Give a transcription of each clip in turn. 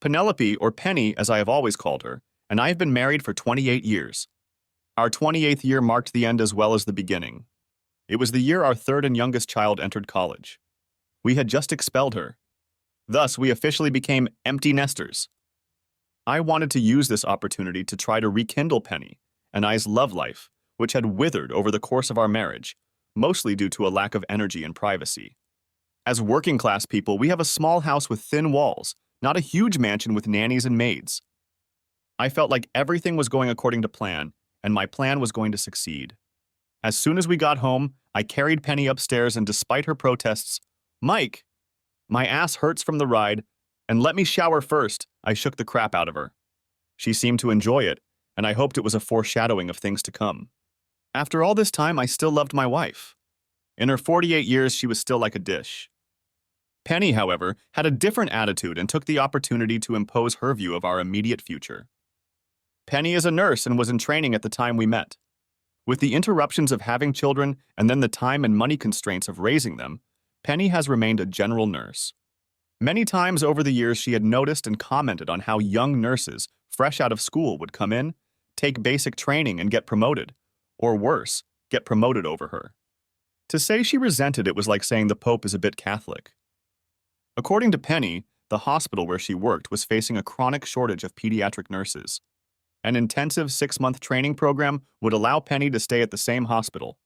Penelope, or Penny as I have always called her, and I have been married for 28 years. Our 28th year marked the end as well as the beginning. It was the year our third and youngest child entered college. We had just expelled her. Thus, we officially became empty nesters. I wanted to use this opportunity to try to rekindle Penny and I's love life, which had withered over the course of our marriage, mostly due to a lack of energy and privacy. As working-class people, we have a small house with thin walls, not a huge mansion with nannies and maids. I felt like everything was going according to plan, and my plan was going to succeed. As soon as we got home, I carried Penny upstairs, and despite her protests, "Mike, my ass hurts from the ride, and let me shower first," I shook the crap out of her. She seemed to enjoy it, and I hoped it was a foreshadowing of things to come. After all this time, I still loved my wife. In her 48 years, she was still like a dish. Penny, however, had a different attitude and took the opportunity to impose her view of our immediate future. Penny is a nurse and was in training at the time we met. With the interruptions of having children and then the time and money constraints of raising them, Penny has remained a general nurse. Many times over the years, she had noticed and commented on how young nurses, fresh out of school, would come in, take basic training, and get promoted, or worse, get promoted over her. To say she resented it was like saying the Pope is a bit Catholic. According to Penny, the hospital where she worked was facing a chronic shortage of pediatric nurses. An intensive 6-month training program would allow Penny to stay at the same hospital.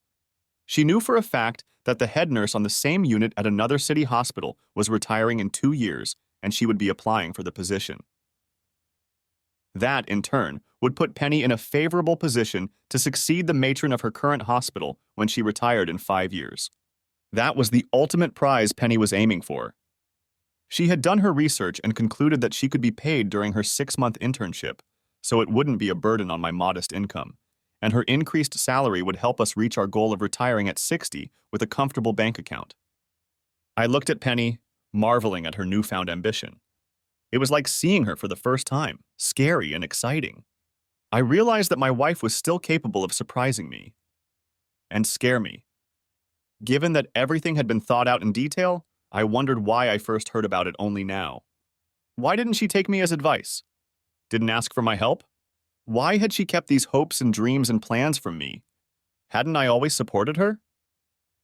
She knew for a fact that the head nurse on the same unit at another city hospital was retiring in 2 years, and she would be applying for the position. That, in turn, would put Penny in a favorable position to succeed the matron of her current hospital when she retired in 5 years. That was the ultimate prize Penny was aiming for. She had done her research and concluded that she could be paid during her 6-month internship, so it wouldn't be a burden on my modest income, and her increased salary would help us reach our goal of retiring at 60 with a comfortable bank account. I looked at Penny, marveling at her newfound ambition. It was like seeing her for the first time, scary and exciting. I realized that my wife was still capable of surprising me and scare me. Given that everything had been thought out in detail, I wondered why I first heard about it only now. Why didn't she take me as advice? Didn't ask for my help? Why had she kept these hopes and dreams and plans from me? Hadn't I always supported her?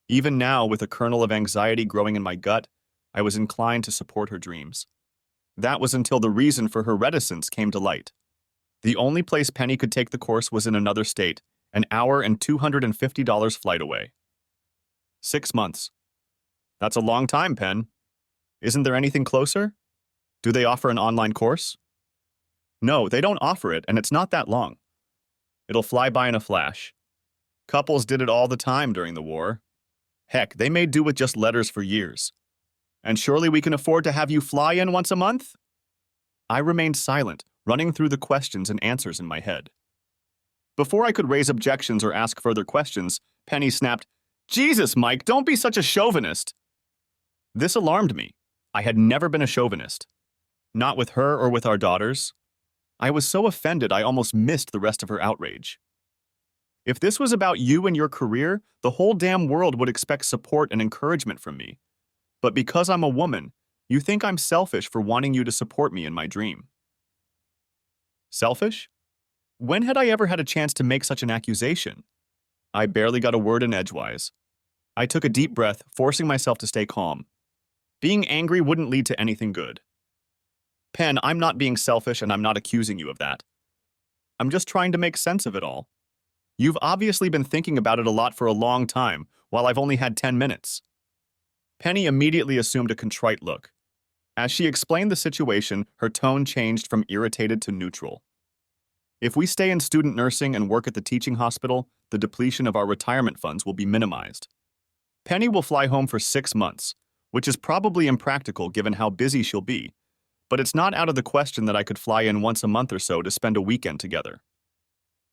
Even now, with a kernel of anxiety growing in my gut, I was inclined to support her dreams. That was until the reason for her reticence came to light. The only place Penny could take the course was in another state, an hour and $250 flight away. 6 months. That's a long time, Pen. Isn't there anything closer? Do they offer an online course? No, they don't offer it, and it's not that long. It'll fly by in a flash. Couples did it all the time during the war. Heck, they made do with just letters for years. And surely we can afford to have you fly in once a month? I remained silent, running through the questions and answers in my head. Before I could raise objections or ask further questions, Penny snapped, "Jesus, Mike, don't be such a chauvinist." This alarmed me. I had never been a chauvinist. Not with her or with our daughters. I was so offended I almost missed the rest of her outrage. If this was about you and your career, the whole damn world would expect support and encouragement from me. But because I'm a woman, you think I'm selfish for wanting you to support me in my dream. Selfish? When had I ever had a chance to make such an accusation? I barely got a word in edgewise. I took a deep breath, forcing myself to stay calm. Being angry wouldn't lead to anything good. Pen, I'm not being selfish and I'm not accusing you of that. I'm just trying to make sense of it all. You've obviously been thinking about it a lot for a long time, while I've only had 10 minutes. Penny immediately assumed a contrite look. As she explained the situation, her tone changed from irritated to neutral. If we stay in student nursing and work at the teaching hospital, the depletion of our retirement funds will be minimized. Penny will fly home for 6 months, which is probably impractical given how busy she'll be, but it's not out of the question that I could fly in once a month or so to spend a weekend together.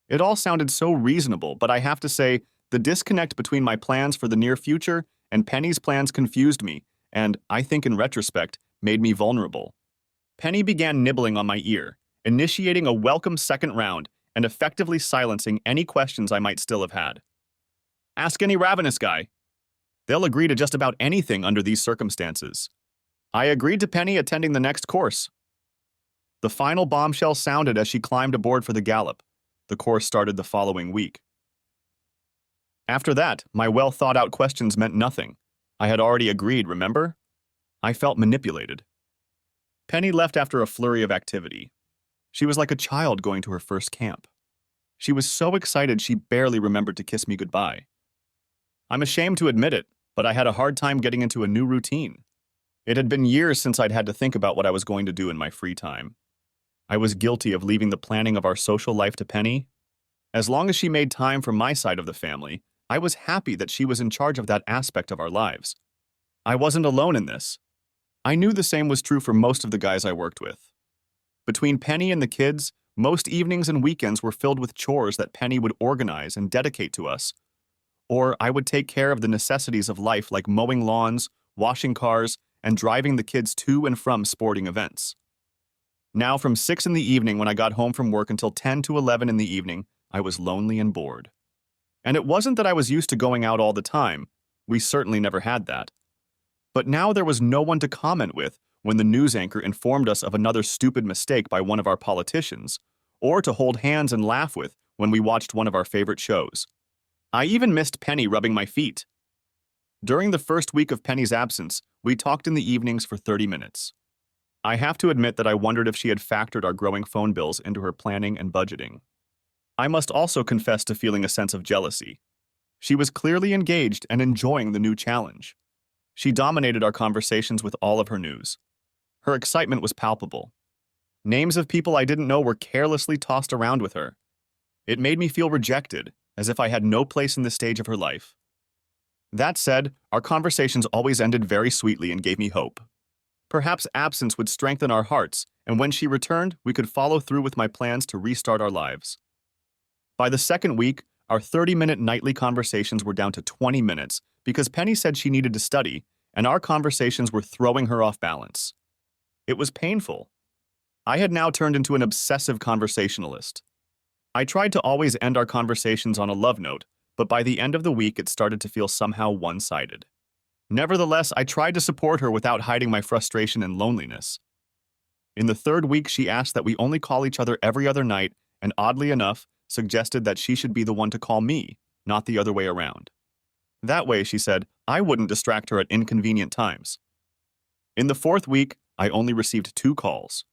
It all sounded so reasonable, but I have to say, the disconnect between my plans for the near future and Penny's plans confused me, and, I think in retrospect, made me vulnerable. Penny began nibbling on my ear, initiating a welcome second round and effectively silencing any questions I might still have had. Ask any ravenous guy. They'll agree to just about anything under these circumstances. I agreed to Penny attending the next course. The final bombshell sounded as she climbed aboard for the gallop. The course started the following week. After that, my well-thought-out questions meant nothing. I had already agreed, remember? I felt manipulated. Penny left after a flurry of activity. She was like a child going to her first camp. She was so excited she barely remembered to kiss me goodbye. I'm ashamed to admit it, but I had a hard time getting into a new routine. It had been years since I'd had to think about what I was going to do in my free time. I was guilty of leaving the planning of our social life to Penny. As long as she made time for my side of the family, I was happy that she was in charge of that aspect of our lives. I wasn't alone in this. I knew the same was true for most of the guys I worked with. Between Penny and the kids, most evenings and weekends were filled with chores that Penny would organize and dedicate to us. Or I would take care of the necessities of life like mowing lawns, washing cars, and driving the kids to and from sporting events. Now, from 6 in the evening when I got home from work until 10 to 11 in the evening, I was lonely and bored. And it wasn't that I was used to going out all the time. We certainly never had that. But now there was no one to comment with when the news anchor informed us of another stupid mistake by one of our politicians, or to hold hands and laugh with when we watched one of our favorite shows. I even missed Penny rubbing my feet. During the first week of Penny's absence, we talked in the evenings for 30 minutes. I have to admit that I wondered if she had factored our growing phone bills into her planning and budgeting. I must also confess to feeling a sense of jealousy. She was clearly engaged and enjoying the new challenge. She dominated our conversations with all of her news. Her excitement was palpable. Names of people I didn't know were carelessly tossed around with her. It made me feel rejected, as if I had no place in this stage of her life. That said, our conversations always ended very sweetly and gave me hope. Perhaps absence would strengthen our hearts, and when she returned, we could follow through with my plans to restart our lives. By the second week, our 30-minute nightly conversations were down to 20 minutes because Penny said she needed to study, and our conversations were throwing her off balance. It was painful. I had now turned into an obsessive conversationalist. I tried to always end our conversations on a love note, but by the end of the week it started to feel somehow one-sided. Nevertheless, I tried to support her without hiding my frustration and loneliness. In the third week, she asked that we only call each other every other night, and oddly enough, suggested that she should be the one to call me, not the other way around. That way, she said, I wouldn't distract her at inconvenient times. In the fourth week, I only received 2 calls.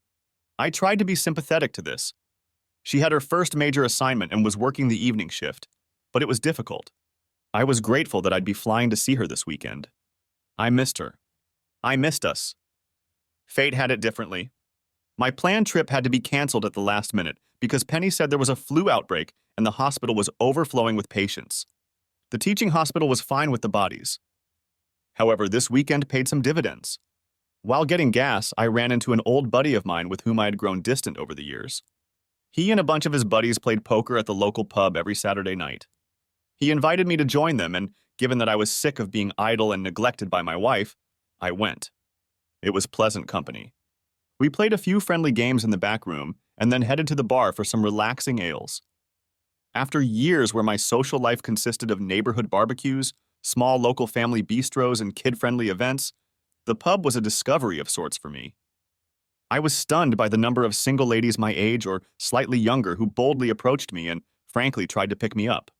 I tried to be sympathetic to this. She had her first major assignment and was working the evening shift, but it was difficult. I was grateful that I'd be flying to see her this weekend. I missed her. I missed us. Fate had it differently. My planned trip had to be canceled at the last minute because Penny said there was a flu outbreak and the hospital was overflowing with patients. The teaching hospital was fine with the bodies. However, this weekend paid some dividends. While getting gas, I ran into an old buddy of mine with whom I had grown distant over the years. He and a bunch of his buddies played poker at the local pub every Saturday night. He invited me to join them, and given that I was sick of being idle and neglected by my wife, I went. It was pleasant company. We played a few friendly games in the back room and then headed to the bar for some relaxing ales. After years where my social life consisted of neighborhood barbecues, small local family bistros, and kid-friendly events, the pub was a discovery of sorts for me. I was stunned by the number of single ladies my age or slightly younger who boldly approached me and, frankly, tried to pick me up.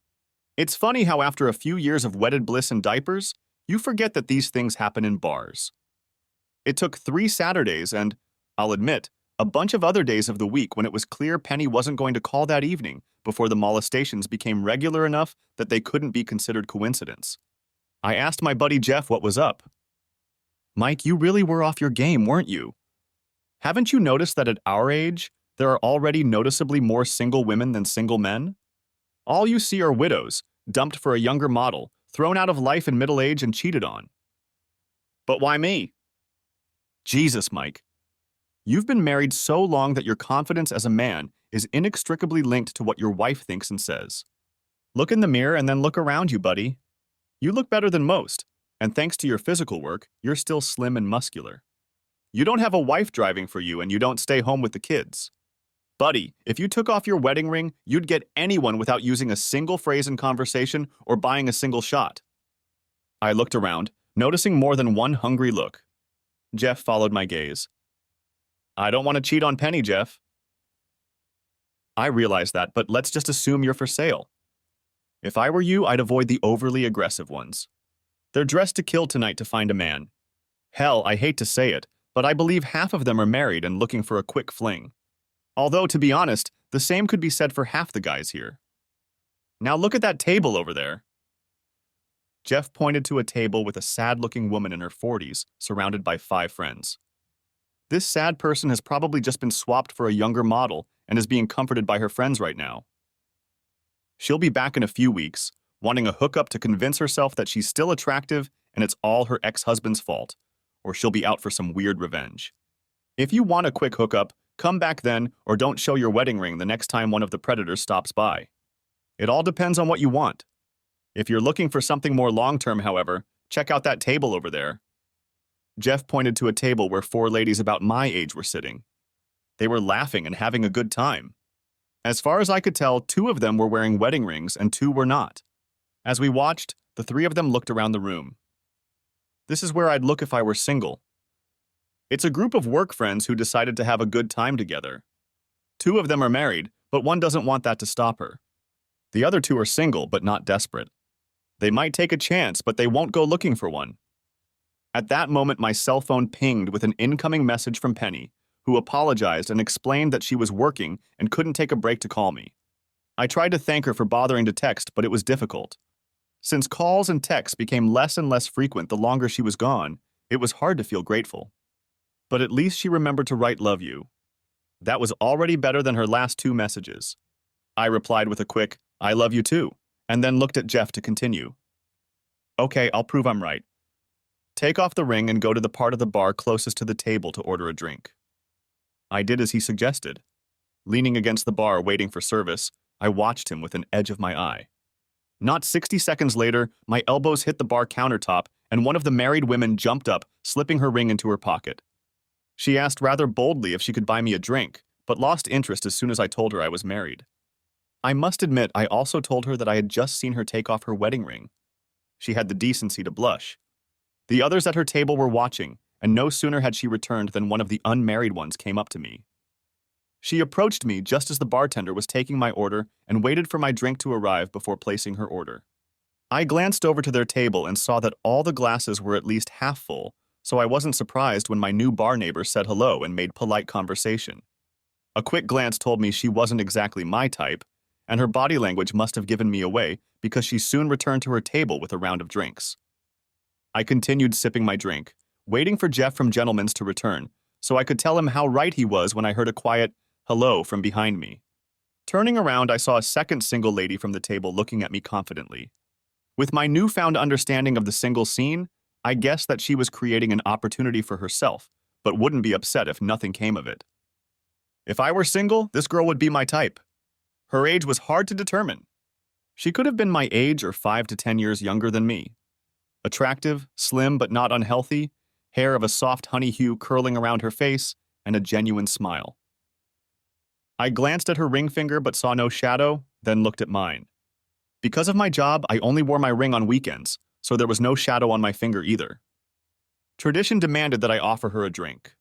It's funny how after a few years of wedded bliss and diapers, you forget that these things happen in bars. It took 3 Saturdays and, I'll admit, a bunch of other days of the week when it was clear Penny wasn't going to call that evening before the molestations became regular enough that they couldn't be considered coincidence. I asked my buddy Jeff what was up. Mike, you really were off your game, weren't you? Haven't you noticed that at our age, there are already noticeably more single women than single men? All you see are widows, dumped for a younger model, thrown out of life in middle age and cheated on. But why me? Jesus, Mike. You've been married so long that your confidence as a man is inextricably linked to what your wife thinks and says. Look in the mirror and then look around you, buddy. You look better than most, and thanks to your physical work, you're still slim and muscular. You don't have a wife driving for you and you don't stay home with the kids. Buddy, if you took off your wedding ring, you'd get anyone without using a single phrase in conversation or buying a single shot. I looked around, noticing more than one hungry look. Jeff followed my gaze. I don't want to cheat on Penny, Jeff. I realize that, but let's just assume you're for sale. If I were you, I'd avoid the overly aggressive ones. They're dressed to kill tonight to find a man. Hell, I hate to say it, but I believe half of them are married and looking for a quick fling. Although, to be honest, the same could be said for half the guys here. Now look at that table over there. Jeff pointed to a table with a sad-looking woman in her 40s, surrounded by 5 friends. This sad person has probably just been swapped for a younger model and is being comforted by her friends right now. She'll be back in a few weeks, wanting a hookup to convince herself that she's still attractive and it's all her ex-husband's fault, or she'll be out for some weird revenge. If you want a quick hookup, come back then or don't show your wedding ring the next time one of the predators stops by. It all depends on what you want. If you're looking for something more long-term, however, check out that table over there. Jeff pointed to a table where 4 ladies about my age were sitting. They were laughing and having a good time. As far as I could tell, 2 of them were wearing wedding rings and 2 were not. As we watched, the 3 of them looked around the room. This is where I'd look if I were single. It's a group of work friends who decided to have a good time together. 2 of them are married, but one doesn't want that to stop her. The other 2 are single, but not desperate. They might take a chance, but they won't go looking for one. At that moment, my cell phone pinged with an incoming message from Penny, who apologized and explained that she was working and couldn't take a break to call me. I tried to thank her for bothering to text, but it was difficult. Since calls and texts became less and less frequent the longer she was gone, it was hard to feel grateful. But at least she remembered to write "love you." That was already better than her last 2 messages. I replied with a quick, "I love you too," and then looked at Jeff to continue. "Okay, I'll prove I'm right. Take off the ring and go to the part of the bar closest to the table to order a drink." I did as he suggested. Leaning against the bar waiting for service, I watched him with an edge of my eye. Not 60 seconds later, my elbows hit the bar countertop and one of the married women jumped up, slipping her ring into her pocket. She asked rather boldly if she could buy me a drink, but lost interest as soon as I told her I was married. I must admit I also told her that I had just seen her take off her wedding ring. She had the decency to blush. The others at her table were watching, and no sooner had she returned than one of the unmarried ones came up to me. She approached me just as the bartender was taking my order and waited for my drink to arrive before placing her order. I glanced over to their table and saw that all the glasses were at least half full, so I wasn't surprised when my new bar neighbor said hello and made polite conversation. A quick glance told me she wasn't exactly my type, and her body language must have given me away because she soon returned to her table with a round of drinks. I continued sipping my drink, waiting for Jeff from Gentleman's to return, so I could tell him how right he was when I heard a quiet hello from behind me. Turning around, I saw a second single lady from the table looking at me confidently. With my newfound understanding of the single scene, I guessed that she was creating an opportunity for herself, but wouldn't be upset if nothing came of it. If I were single, this girl would be my type. Her age was hard to determine. She could have been my age or 5 to 10 years younger than me. Attractive, slim but not unhealthy, hair of a soft honey hue curling around her face, and a genuine smile. I glanced at her ring finger but saw no shadow, then looked at mine. Because of my job, I only wore my ring on weekends, so there was no shadow on my finger either. Tradition demanded that I offer her a drink.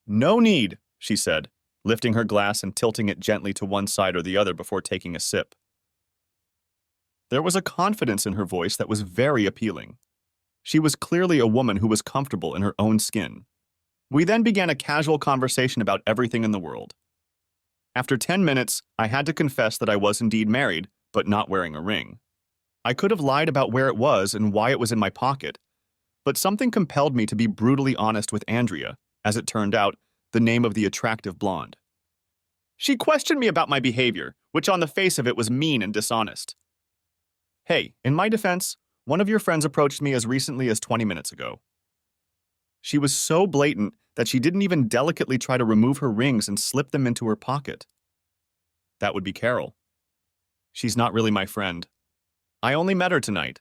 "No need," she said, lifting her glass and tilting it gently to one side or the other before taking a sip. There was a confidence in her voice that was very appealing. She was clearly a woman who was comfortable in her own skin. We then began a casual conversation about everything in the world. After 10 minutes, I had to confess that I was indeed married, but not wearing a ring. I could have lied about where it was and why it was in my pocket, but something compelled me to be brutally honest with Andrea, as it turned out, the name of the attractive blonde. She questioned me about my behavior, which on the face of it was mean and dishonest. Hey, in my defense, one of your friends approached me as recently as 20 minutes ago. She was so blatant that she didn't even delicately try to remove her rings and slip them into her pocket. That would be Carol. She's not really my friend. I only met her tonight.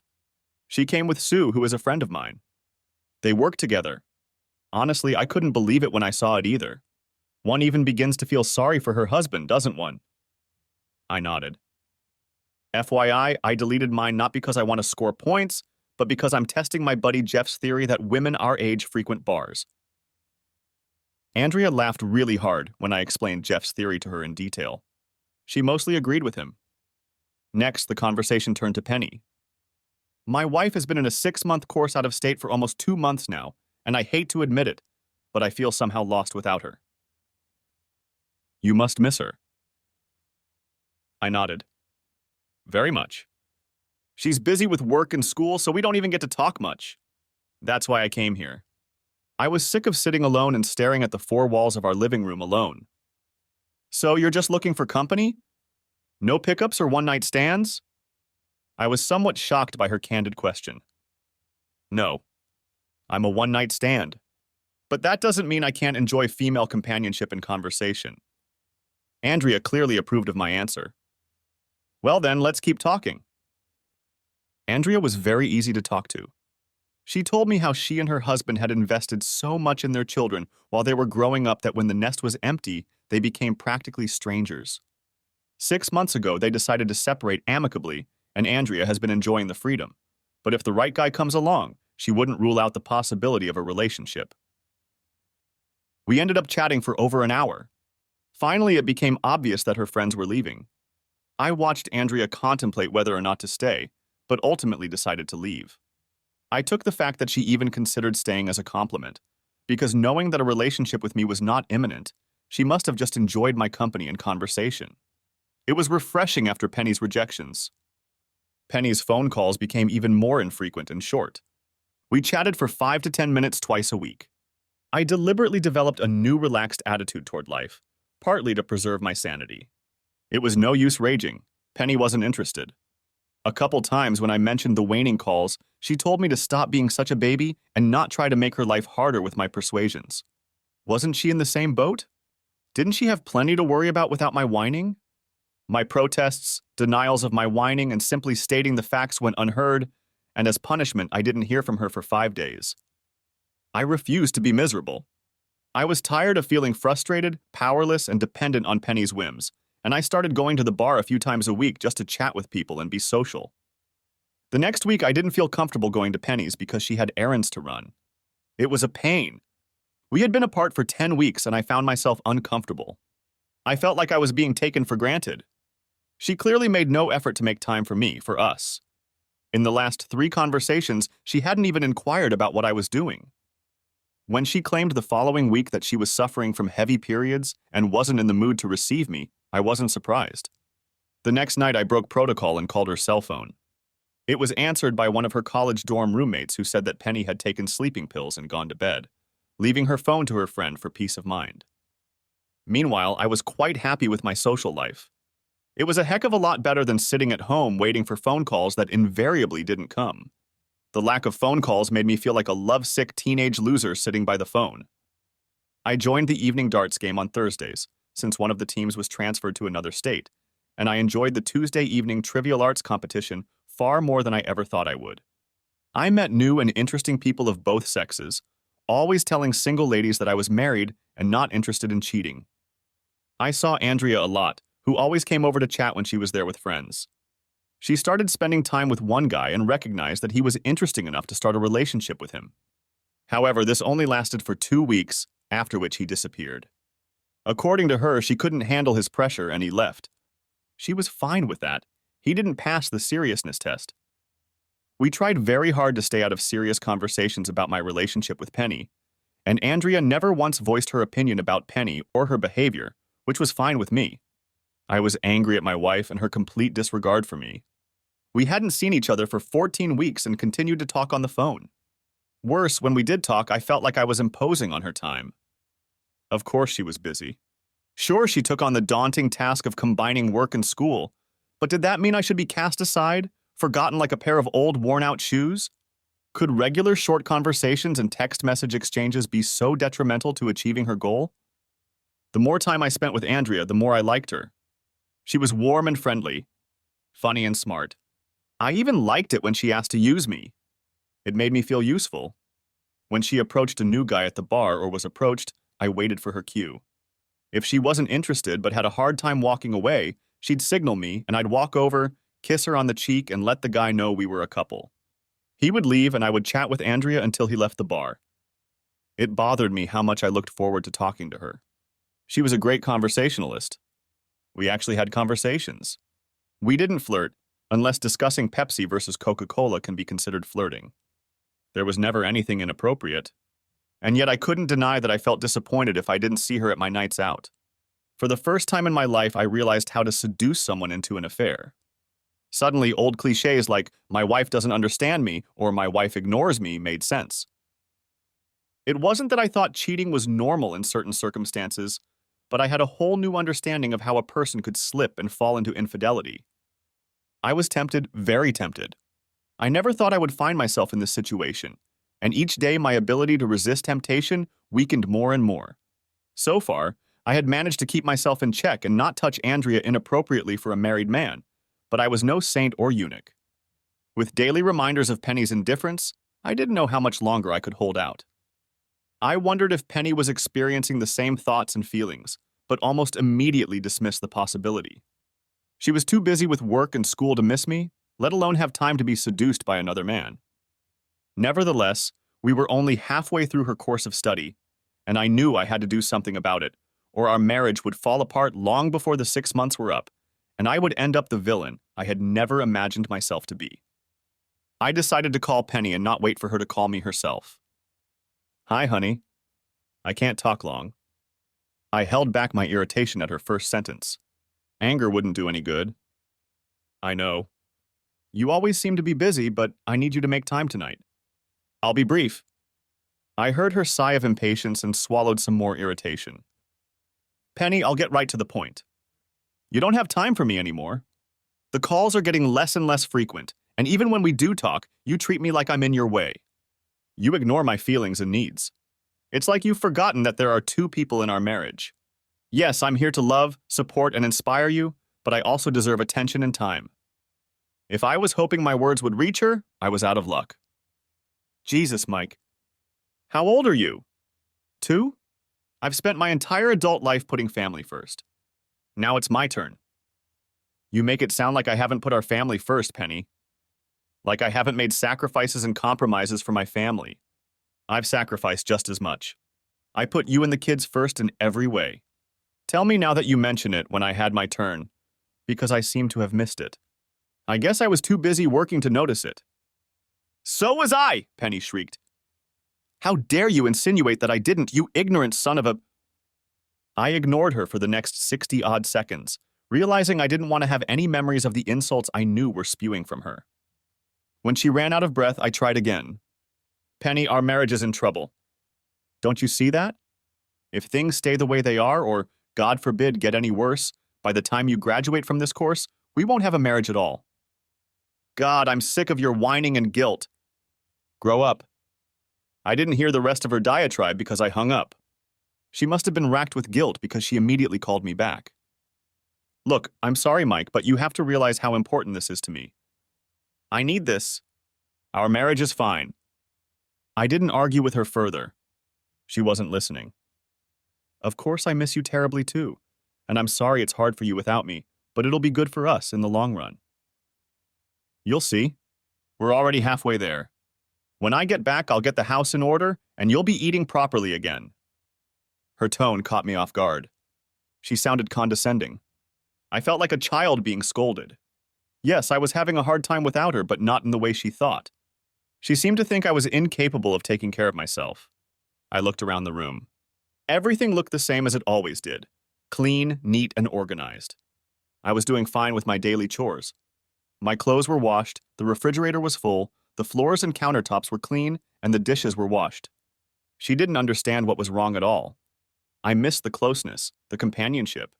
She came with Sue, who is a friend of mine. They work together. Honestly, I couldn't believe it when I saw it either. One even begins to feel sorry for her husband, doesn't one? I nodded. FYI, I deleted mine not because I want to score points, but because I'm testing my buddy Jeff's theory that women our age frequent bars. Andrea laughed really hard when I explained Jeff's theory to her in detail. She mostly agreed with him. Next, the conversation turned to Penny. My wife has been in a 6-month course out of state for almost 2 months now, and I hate to admit it, but I feel somehow lost without her. You must miss her. I nodded. Very much. She's busy with work and school, so we don't even get to talk much. That's why I came here. I was sick of sitting alone and staring at the 4 walls of our living room alone. So you're just looking for company? No pickups or one-night stands? I was somewhat shocked by her candid question. No. I'm a one-night stand. But that doesn't mean I can't enjoy female companionship and conversation. Andrea clearly approved of my answer. Well then, let's keep talking. Andrea was very easy to talk to. She told me how she and her husband had invested so much in their children while they were growing up that when the nest was empty, they became practically strangers. 6 months ago, they decided to separate amicably, and Andrea has been enjoying the freedom. But if the right guy comes along, she wouldn't rule out the possibility of a relationship. We ended up chatting for over an hour. Finally, it became obvious that her friends were leaving. I watched Andrea contemplate whether or not to stay, but ultimately decided to leave. I took the fact that she even considered staying as a compliment, because knowing that a relationship with me was not imminent, she must have just enjoyed my company and conversation. It was refreshing after Penny's rejections. Penny's phone calls became even more infrequent and short. We chatted for 5 to 10 minutes twice a week. I deliberately developed a new relaxed attitude toward life, partly to preserve my sanity. It was no use raging. Penny wasn't interested. A couple times when I mentioned the waning calls, she told me to stop being such a baby and not try to make her life harder with my persuasions. Wasn't she in the same boat? Didn't she have plenty to worry about without my whining? My protests, denials of my whining, and simply stating the facts went unheard, and as punishment, I didn't hear from her for 5 days. I refused to be miserable. I was tired of feeling frustrated, powerless, and dependent on Penny's whims, and I started going to the bar a few times a week just to chat with people and be social. The next week, I didn't feel comfortable going to Penny's because she had errands to run. It was a pain. We had been apart for 10 weeks, and I found myself uncomfortable. I felt like I was being taken for granted. She clearly made no effort to make time for me, for us. In the last 3 conversations, she hadn't even inquired about what I was doing. When she claimed the following week that she was suffering from heavy periods and wasn't in the mood to receive me, I wasn't surprised. The next night, I broke protocol and called her cell phone. It was answered by one of her college dorm roommates who said that Penny had taken sleeping pills and gone to bed, leaving her phone to her friend for peace of mind. Meanwhile, I was quite happy with my social life. It was a heck of a lot better than sitting at home waiting for phone calls that invariably didn't come. The lack of phone calls made me feel like a lovesick teenage loser sitting by the phone. I joined the evening darts game on Thursdays, since one of the teams was transferred to another state, and I enjoyed the Tuesday evening trivial arts competition far more than I ever thought I would. I met new and interesting people of both sexes, always telling single ladies that I was married and not interested in cheating. I saw Andrea a lot, who always came over to chat when she was there with friends. She started spending time with one guy and recognized that he was interesting enough to start a relationship with him. However, this only lasted for 2 weeks, after which he disappeared. According to her, she couldn't handle his pressure and he left. She was fine with that. He didn't pass the seriousness test. We tried very hard to stay out of serious conversations about my relationship with Penny, and Andrea never once voiced her opinion about Penny or her behavior, which was fine with me. I was angry at my wife and her complete disregard for me. We hadn't seen each other for 14 weeks and continued to talk on the phone. Worse, when we did talk, I felt like I was imposing on her time. Of course she was busy. Sure, she took on the daunting task of combining work and school, but did that mean I should be cast aside, forgotten like a pair of old, worn-out shoes? Could regular short conversations and text message exchanges be so detrimental to achieving her goal? The more time I spent with Andrea, the more I liked her. She was warm and friendly, funny and smart. I even liked it when she asked to use me. It made me feel useful. When she approached a new guy at the bar or was approached, I waited for her cue. If she wasn't interested but had a hard time walking away, she'd signal me and I'd walk over, kiss her on the cheek, and let the guy know we were a couple. He would leave and I would chat with Andrea until he left the bar. It bothered me how much I looked forward to talking to her. She was a great conversationalist. We actually had conversations. We didn't flirt, unless discussing Pepsi versus Coca-Cola can be considered flirting. There was never anything inappropriate. And yet I couldn't deny that I felt disappointed if I didn't see her at my nights out. For the first time in my life, I realized how to seduce someone into an affair. Suddenly, old cliches like, my wife doesn't understand me, or my wife ignores me, made sense. It wasn't that I thought cheating was normal in certain circumstances, but I had a whole new understanding of how a person could slip and fall into infidelity. I was tempted, very tempted. I never thought I would find myself in this situation, and each day my ability to resist temptation weakened more and more. So far, I had managed to keep myself in check and not touch Andrea inappropriately for a married man, but I was no saint or eunuch. With daily reminders of Penny's indifference, I didn't know how much longer I could hold out. I wondered if Penny was experiencing the same thoughts and feelings, but almost immediately dismissed the possibility. She was too busy with work and school to miss me, let alone have time to be seduced by another man. Nevertheless, we were only halfway through her course of study, and I knew I had to do something about it, or our marriage would fall apart long before the 6 months were up, and I would end up the villain I had never imagined myself to be. I decided to call Penny and not wait for her to call me herself. Hi, honey. I can't talk long. I held back my irritation at her first sentence. Anger wouldn't do any good. I know. You always seem to be busy, but I need you to make time tonight. I'll be brief. I heard her sigh of impatience and swallowed some more irritation. Penny, I'll get right to the point. You don't have time for me anymore. The calls are getting less and less frequent, and even when we do talk, you treat me like I'm in your way. You ignore my feelings and needs. It's like you've forgotten that there are two people in our marriage. Yes, I'm here to love, support, and inspire you, but I also deserve attention and time. If I was hoping my words would reach her, I was out of luck. Jesus, Mike. How old are you? 2? I've spent my entire adult life putting family first. Now it's my turn. You make it sound like I haven't put our family first, Penny. Like I haven't made sacrifices and compromises for my family. I've sacrificed just as much. I put you and the kids first in every way. Tell me now that you mention it when I had my turn, because I seem to have missed it. I guess I was too busy working to notice it. So was I, Penny shrieked. How dare you insinuate that I didn't, you ignorant son of a... I ignored her for the next 60-odd seconds, realizing I didn't want to have any memories of the insults I knew were spewing from her. When she ran out of breath, I tried again. Penny, our marriage is in trouble. Don't you see that? If things stay the way they are, or, God forbid, get any worse, by the time you graduate from this course, we won't have a marriage at all. God, I'm sick of your whining and guilt. Grow up. I didn't hear the rest of her diatribe because I hung up. She must have been racked with guilt because she immediately called me back. Look, I'm sorry, Mike, but you have to realize how important this is to me. I need this. Our marriage is fine. I didn't argue with her further. She wasn't listening. Of course I miss you terribly too, and I'm sorry it's hard for you without me, but it'll be good for us in the long run. You'll see. We're already halfway there. When I get back, I'll get the house in order, and you'll be eating properly again. Her tone caught me off guard. She sounded condescending. I felt like a child being scolded. Yes, I was having a hard time without her, but not in the way she thought. She seemed to think I was incapable of taking care of myself. I looked around the room. Everything looked the same as it always did. Clean, neat, and organized. I was doing fine with my daily chores. My clothes were washed, the refrigerator was full, the floors and countertops were clean, and the dishes were washed. She didn't understand what was wrong at all. I missed the closeness, the companionship.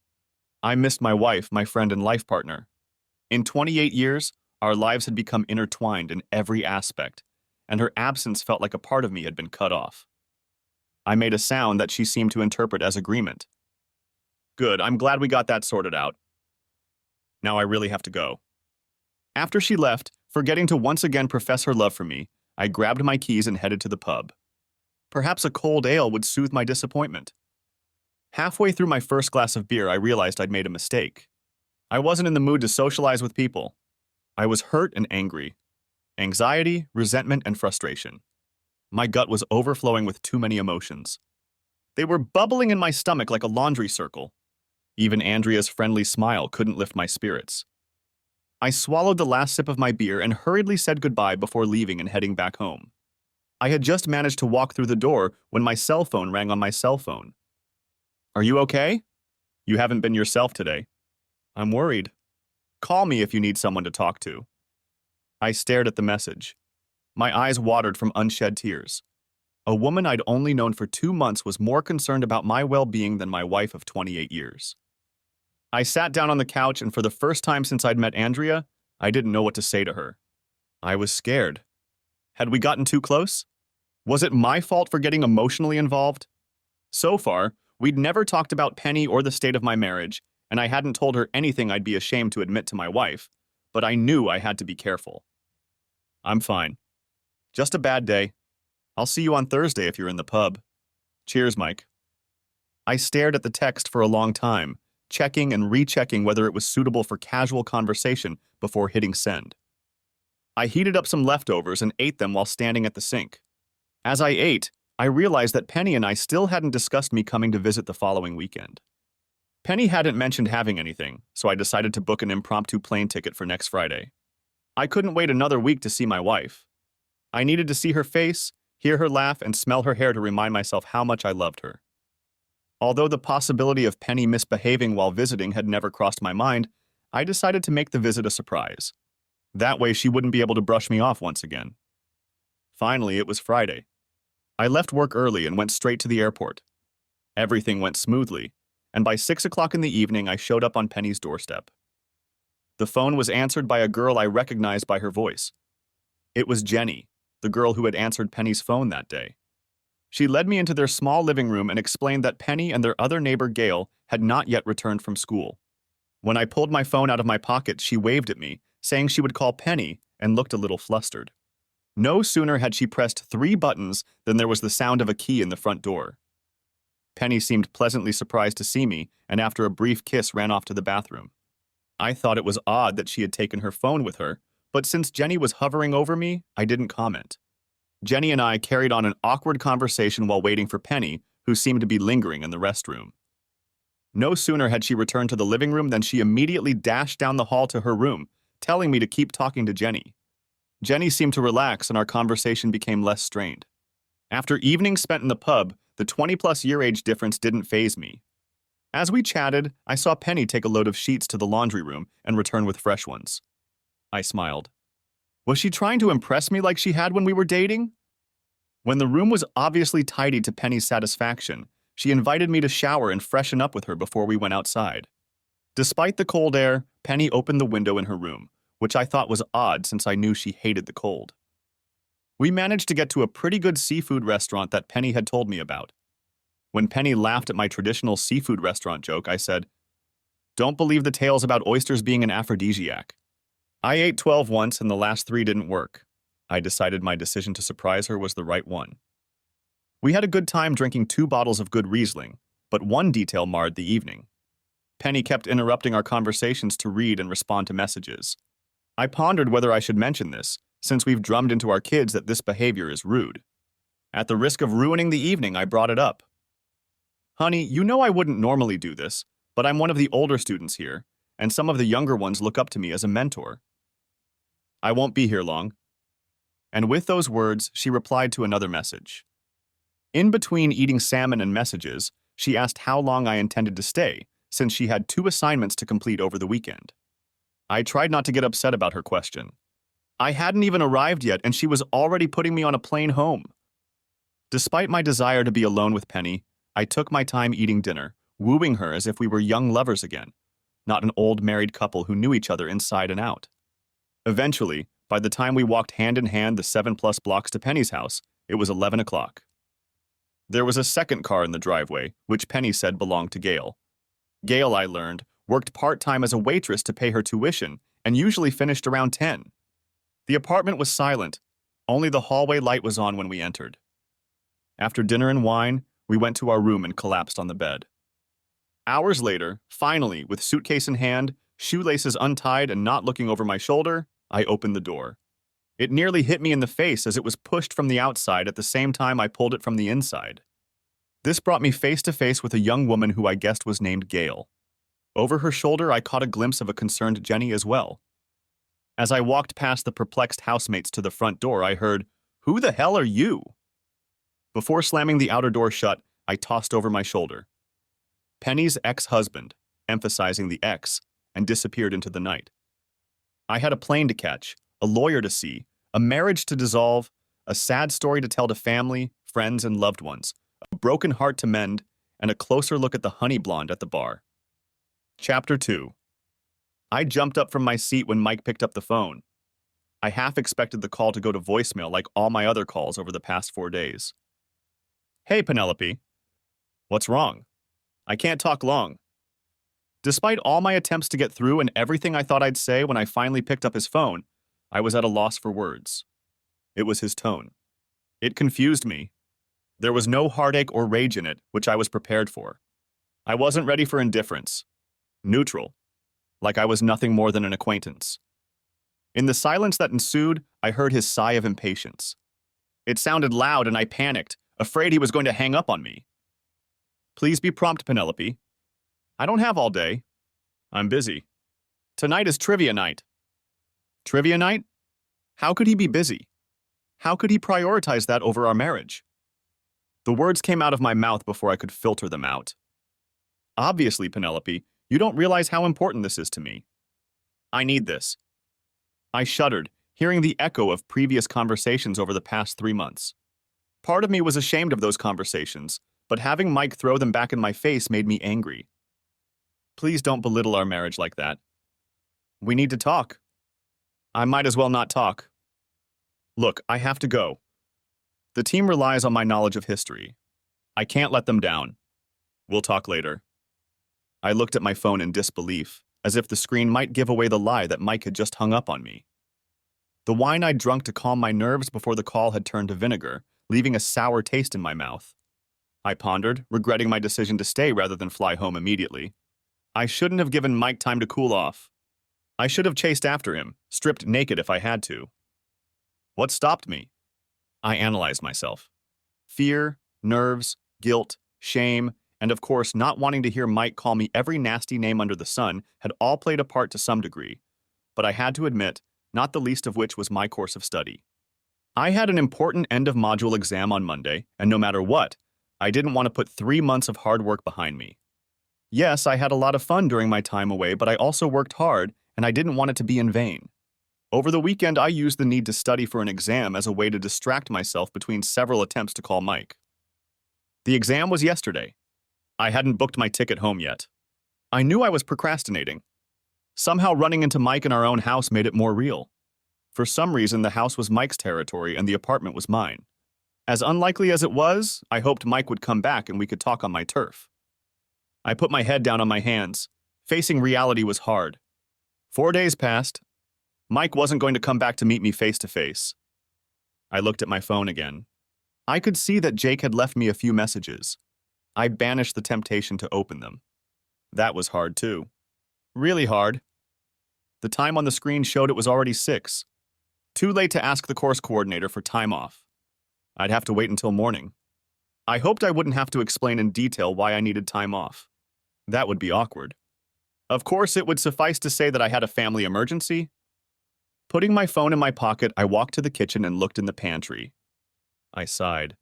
I missed my wife, my friend, and life partner. In 28 years, our lives had become intertwined in every aspect, and her absence felt like a part of me had been cut off. I made a sound that she seemed to interpret as agreement. Good, I'm glad we got that sorted out. Now I really have to go. After she left, forgetting to once again profess her love for me, I grabbed my keys and headed to the pub. Perhaps a cold ale would soothe my disappointment. Halfway through my first glass of beer, I realized I'd made a mistake. I wasn't in the mood to socialize with people. I was hurt and angry. Anxiety, resentment, and frustration. My gut was overflowing with too many emotions. They were bubbling in my stomach like a laundry circle. Even Andrea's friendly smile couldn't lift my spirits. I swallowed the last sip of my beer and hurriedly said goodbye before leaving and heading back home. I had just managed to walk through the door when my cell phone rang on my cell phone. Are you okay? You haven't been yourself today. I'm worried. Call me if you need someone to talk to. I stared at the message. My eyes watered from unshed tears. A woman I'd only known for 2 months was more concerned about my well-being than my wife of 28 years. I sat down on the couch, and for the first time since I'd met Andrea, I didn't know what to say to her. I was scared. Had we gotten too close? Was it my fault for getting emotionally involved? So far, we'd never talked about Penny or the state of my marriage, and I hadn't told her anything I'd be ashamed to admit to my wife, but I knew I had to be careful. I'm fine. Just a bad day. I'll see you on Thursday if you're in the pub. Cheers, Mike. I stared at the text for a long time, checking and rechecking whether it was suitable for casual conversation before hitting send. I heated up some leftovers and ate them while standing at the sink. As I ate, I realized that Penny and I still hadn't discussed me coming to visit the following weekend. Penny hadn't mentioned having anything, so I decided to book an impromptu plane ticket for next Friday. I couldn't wait another week to see my wife. I needed to see her face, hear her laugh, and smell her hair to remind myself how much I loved her. Although the possibility of Penny misbehaving while visiting had never crossed my mind, I decided to make the visit a surprise. That way she wouldn't be able to brush me off once again. Finally, it was Friday. I left work early and went straight to the airport. Everything went smoothly, and by 6 o'clock in the evening I showed up on Penny's doorstep. The phone was answered by a girl I recognized by her voice. It was Jenny, the girl who had answered Penny's phone that day. She led me into their small living room and explained that Penny and their other neighbor Gail had not yet returned from school. When I pulled my phone out of my pocket, she waved at me, saying she would call Penny, and looked a little flustered. No sooner had she pressed 3 buttons than there was the sound of a key in the front door. Penny seemed pleasantly surprised to see me, and after a brief kiss ran off to the bathroom. I thought it was odd that she had taken her phone with her, but since Jenny was hovering over me, I didn't comment. Jenny and I carried on an awkward conversation while waiting for Penny, who seemed to be lingering in the restroom. No sooner had she returned to the living room than she immediately dashed down the hall to her room, telling me to keep talking to Jenny. Jenny seemed to relax and our conversation became less strained. After evenings spent in the pub, the 20-plus year age difference didn't faze me. As we chatted, I saw Penny take a load of sheets to the laundry room and return with fresh ones. I smiled. Was she trying to impress me like she had when we were dating? When the room was obviously tidied to Penny's satisfaction, she invited me to shower and freshen up with her before we went outside. Despite the cold air, Penny opened the window in her room, which I thought was odd since I knew she hated the cold. We managed to get to a pretty good seafood restaurant that Penny had told me about. When Penny laughed at my traditional seafood restaurant joke, I said, "Don't believe the tales about oysters being an aphrodisiac." I ate 12 once and the last 3 didn't work. I decided my decision to surprise her was the right one. We had a good time drinking 2 bottles of good Riesling, but one detail marred the evening. Penny kept interrupting our conversations to read and respond to messages. I pondered whether I should mention this, since we've drummed into our kids that this behavior is rude. At the risk of ruining the evening, I brought it up. "Honey, you know I wouldn't normally do this, but I'm one of the older students here, and some of the younger ones look up to me as a mentor. I won't be here long." And with those words, she replied to another message. In between eating salmon and messages, she asked how long I intended to stay, since she had 2 assignments to complete over the weekend. I tried not to get upset about her question. I hadn't even arrived yet, and she was already putting me on a plane home. Despite my desire to be alone with Penny, I took my time eating dinner, wooing her as if we were young lovers again, not an old married couple who knew each other inside and out. Eventually, by the time we walked hand in hand the 7+ blocks to Penny's house, it was 11 o'clock. There was a second car in the driveway, which Penny said belonged to Gail. Gail, I learned, worked part-time as a waitress to pay her tuition and usually finished around 10. The apartment was silent. Only the hallway light was on when we entered. After dinner and wine, we went to our room and collapsed on the bed. Hours later, finally, with suitcase in hand, shoelaces untied and not looking over my shoulder, I opened the door. It nearly hit me in the face as it was pushed from the outside at the same time I pulled it from the inside. This brought me face to face with a young woman who I guessed was named Gail. Over her shoulder, I caught a glimpse of a concerned Jenny as well. As I walked past the perplexed housemates to the front door, I heard, "Who the hell are you?" Before slamming the outer door shut, I tossed over my shoulder. Penny's ex-husband, emphasizing the ex, and disappeared into the night. I had a plane to catch, a lawyer to see, a marriage to dissolve, a sad story to tell to family, friends, and loved ones, a broken heart to mend, and a closer look at the honey blonde at the bar. Chapter 2. I jumped up from my seat when Mike picked up the phone. I half expected the call to go to voicemail like all my other calls over the past 4 days. "Hey, Penelope." "What's wrong?" "I can't talk long." Despite all my attempts to get through and everything I thought I'd say when I finally picked up his phone, I was at a loss for words. It was his tone. It confused me. There was no heartache or rage in it, which I was prepared for. I wasn't ready for indifference. Neutral. Like I was nothing more than an acquaintance. In the silence that ensued, I heard his sigh of impatience. It sounded loud and I panicked, afraid he was going to hang up on me. "Please be prompt, Penelope." "I don't have all day. I'm busy. Tonight is trivia night." "Trivia night?" How could he be busy? How could he prioritize that over our marriage? The words came out of my mouth before I could filter them out. "Obviously, Penelope, you don't realize how important this is to me. I need this." I shuddered, hearing the echo of previous conversations over the past 3 months. Part of me was ashamed of those conversations, but having Mike throw them back in my face made me angry. "Please don't belittle our marriage like that. We need to talk." "I might as well not talk." "Look, I have to go. The team relies on my knowledge of history. I can't let them down. We'll talk later." I looked at my phone in disbelief, as if the screen might give away the lie that Mike had just hung up on me. The wine I'd drunk to calm my nerves before the call had turned to vinegar, leaving a sour taste in my mouth. I pondered, regretting my decision to stay rather than fly home immediately. I shouldn't have given Mike time to cool off. I should have chased after him, stripped naked if I had to. What stopped me? I analyzed myself. Fear, nerves, guilt, shame, and of course not wanting to hear Mike call me every nasty name under the sun had all played a part to some degree, but I had to admit, not the least of which was my course of study. I had an important end-of-module exam on Monday, and no matter what, I didn't want to put 3 months of hard work behind me. Yes, I had a lot of fun during my time away, but I also worked hard, and I didn't want it to be in vain. Over the weekend, I used the need to study for an exam as a way to distract myself between several attempts to call Mike. The exam was yesterday. I hadn't booked my ticket home yet. I knew I was procrastinating. Somehow running into Mike in our own house made it more real. For some reason, the house was Mike's territory and the apartment was mine. As unlikely as it was, I hoped Mike would come back and we could talk on my turf. I put my head down on my hands. Facing reality was hard. 4 days passed. Mike wasn't going to come back to meet me face to face. I looked at my phone again. I could see that Jake had left me a few messages. I banished the temptation to open them. That was hard too. Really hard. The time on the screen showed it was already 6. Too late to ask the course coordinator for time off. I'd have to wait until morning. I hoped I wouldn't have to explain in detail why I needed time off. That would be awkward. Of course, it would suffice to say that I had a family emergency. Putting my phone in my pocket, I walked to the kitchen and looked in the pantry. I sighed.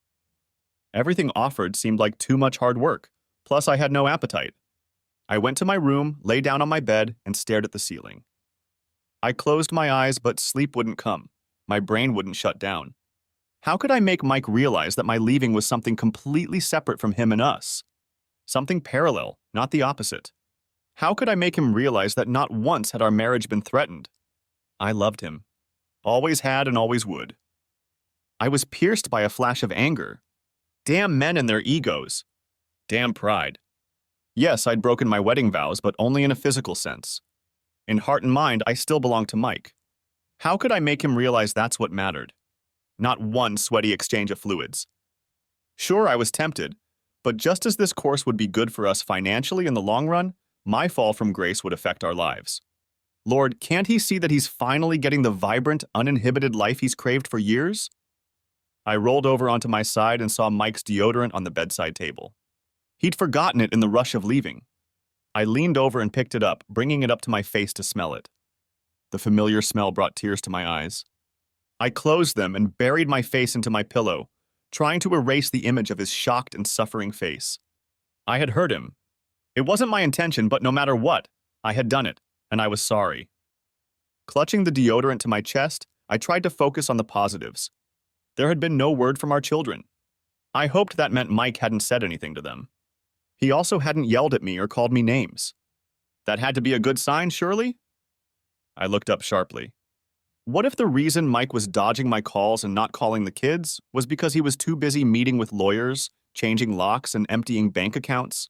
Everything offered seemed like too much hard work, plus I had no appetite. I went to my room, lay down on my bed, and stared at the ceiling. I closed my eyes, but sleep wouldn't come. My brain wouldn't shut down. How could I make Mike realize that my leaving was something completely separate from him and us? Something parallel, not the opposite. How could I make him realize that not once had our marriage been threatened? I loved him. Always had and always would. I was pierced by a flash of anger. Damn men and their egos. Damn pride. Yes, I'd broken my wedding vows, but only in a physical sense. In heart and mind, I still belonged to Mike. How could I make him realize that's what mattered? Not one sweaty exchange of fluids. Sure, I was tempted, but just as this course would be good for us financially in the long run, my fall from grace would affect our lives. Lord, can't he see that he's finally getting the vibrant, uninhibited life he's craved for years? I rolled over onto my side and saw Mike's deodorant on the bedside table. He'd forgotten it in the rush of leaving. I leaned over and picked it up, bringing it up to my face to smell it. The familiar smell brought tears to my eyes. I closed them and buried my face into my pillow, trying to erase the image of his shocked and suffering face. I had hurt him. It wasn't my intention, but no matter what, I had done it, and I was sorry. Clutching the deodorant to my chest, I tried to focus on the positives. There had been no word from our children. I hoped that meant Mike hadn't said anything to them. He also hadn't yelled at me or called me names. That had to be a good sign, surely? I looked up sharply. What if the reason Mike was dodging my calls and not calling the kids was because he was too busy meeting with lawyers, changing locks, and emptying bank accounts?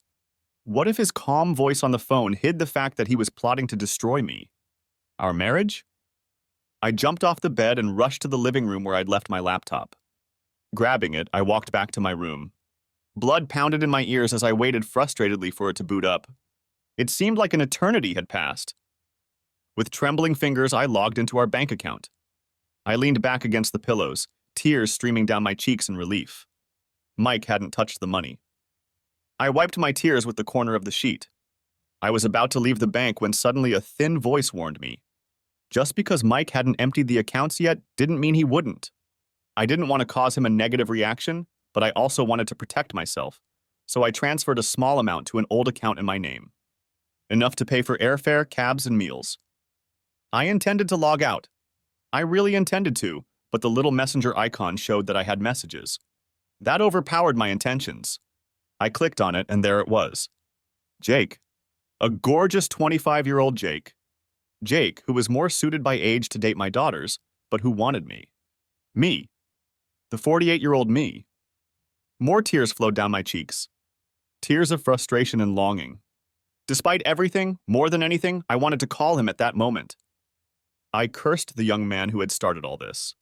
What if his calm voice on the phone hid the fact that he was plotting to destroy me? Our marriage? I jumped off the bed and rushed to the living room where I'd left my laptop. Grabbing it, I walked back to my room. Blood pounded in my ears as I waited frustratedly for it to boot up. It seemed like an eternity had passed. With trembling fingers, I logged into our bank account. I leaned back against the pillows, tears streaming down my cheeks in relief. Mike hadn't touched the money. I wiped my tears with the corner of the sheet. I was about to leave the bank when suddenly a thin voice warned me. Just because Mike hadn't emptied the accounts yet didn't mean he wouldn't. I didn't want to cause him a negative reaction, but I also wanted to protect myself, so I transferred a small amount to an old account in my name. Enough to pay for airfare, cabs, and meals. I intended to log out. I really intended to, but the little messenger icon showed that I had messages. That overpowered my intentions. I clicked on it, and there it was. Jake. A gorgeous 25-year-old Jake. Jake, who was more suited by age to date my daughters, but who wanted me. Me. The 48-year-old me. More tears flowed down my cheeks. Tears of frustration and longing. Despite everything, more than anything, I wanted to call him at that moment. I cursed the young man who had started all this.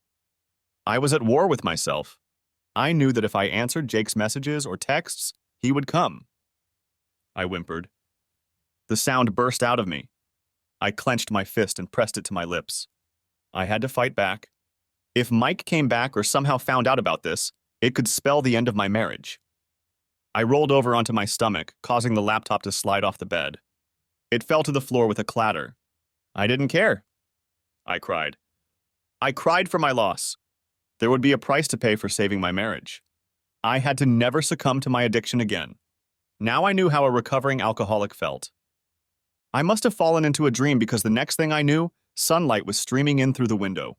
I was at war with myself. I knew that if I answered Jake's messages or texts, he would come. I whimpered. The sound burst out of me. I clenched my fist and pressed it to my lips. I had to fight back. If Mike came back or somehow found out about this, it could spell the end of my marriage. I rolled over onto my stomach, causing the laptop to slide off the bed. It fell to the floor with a clatter. I didn't care. I cried. I cried for my loss. There would be a price to pay for saving my marriage. I had to never succumb to my addiction again. Now I knew how a recovering alcoholic felt. I must have fallen into a dream because the next thing I knew, sunlight was streaming in through the window.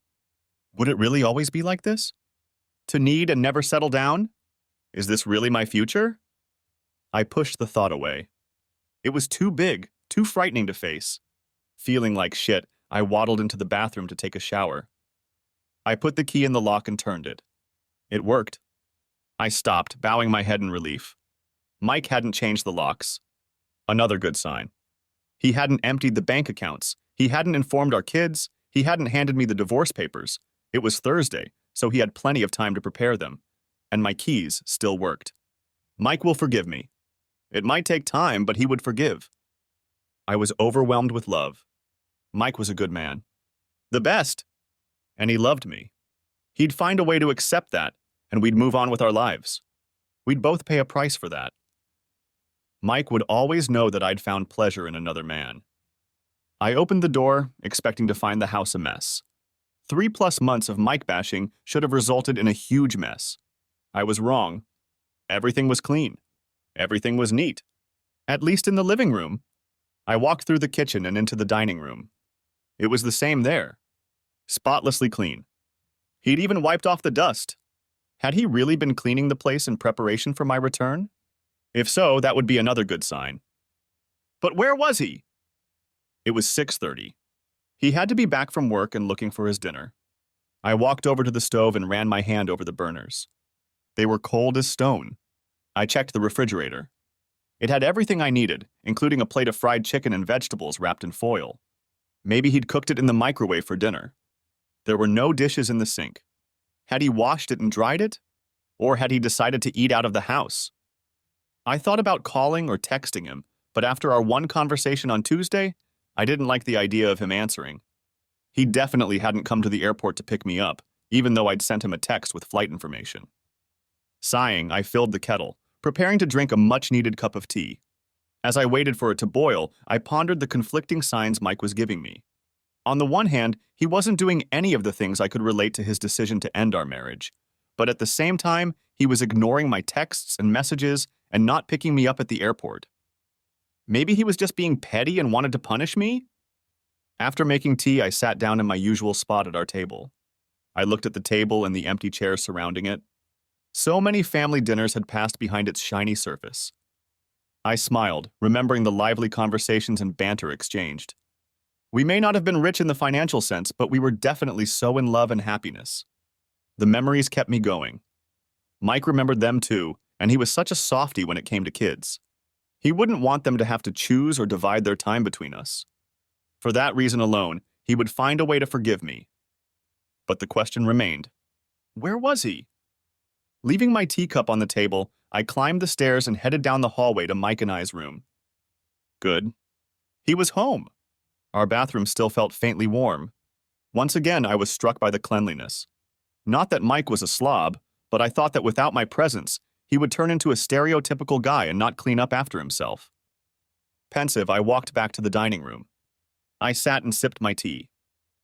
Would it really always be like this? To need and never settle down? Is this really my future? I pushed the thought away. It was too big, too frightening to face. Feeling like shit, I waddled into the bathroom to take a shower. I put the key in the lock and turned it. It worked. I stopped, bowing my head in relief. Mike hadn't changed the locks. Another good sign. He hadn't emptied the bank accounts. He hadn't informed our kids. He hadn't handed me the divorce papers. It was Thursday, so he had plenty of time to prepare them. And my keys still worked. Mike will forgive me. It might take time, but he would forgive. I was overwhelmed with love. Mike was a good man. The best. And he loved me. He'd find a way to accept that, and we'd move on with our lives. We'd both pay a price for that. Mike would always know that I'd found pleasure in another man. I opened the door, expecting to find the house a mess. 3+ months of Mike bashing should have resulted in a huge mess. I was wrong. Everything was clean. Everything was neat. At least in the living room. I walked through the kitchen and into the dining room. It was the same there. Spotlessly clean. He'd even wiped off the dust. Had he really been cleaning the place in preparation for my return? If so, that would be another good sign. But where was he? It was 6:30. He had to be back from work and looking for his dinner. I walked over to the stove and ran my hand over the burners. They were cold as stone. I checked the refrigerator. It had everything I needed, including a plate of fried chicken and vegetables wrapped in foil. Maybe he'd cooked it in the microwave for dinner. There were no dishes in the sink. Had he washed it and dried it? Or had he decided to eat out of the house? I thought about calling or texting him, but after our one conversation on Tuesday, I didn't like the idea of him answering. He definitely hadn't come to the airport to pick me up, even though I'd sent him a text with flight information. Sighing, I filled the kettle, preparing to drink a much-needed cup of tea. As I waited for it to boil, I pondered the conflicting signs Mike was giving me. On the one hand, he wasn't doing any of the things I could relate to his decision to end our marriage. But at the same time, he was ignoring my texts and messages and not picking me up at the airport. Maybe he was just being petty and wanted to punish me? After making tea, I sat down in my usual spot at our table. I looked at the table and the empty chairs surrounding it. So many family dinners had passed behind its shiny surface. I smiled, remembering the lively conversations and banter exchanged. We may not have been rich in the financial sense, but we were definitely so in love and happiness. The memories kept me going. Mike remembered them too, and he was such a softie when it came to kids. He wouldn't want them to have to choose or divide their time between us. For that reason alone, he would find a way to forgive me. But the question remained. Where was he? Leaving my teacup on the table, I climbed the stairs and headed down the hallway to Mike and I's room. Good. He was home. Our bathroom still felt faintly warm. Once again, I was struck by the cleanliness. Not that Mike was a slob, but I thought that without my presence, he would turn into a stereotypical guy and not clean up after himself. Pensive, I walked back to the dining room. I sat and sipped my tea.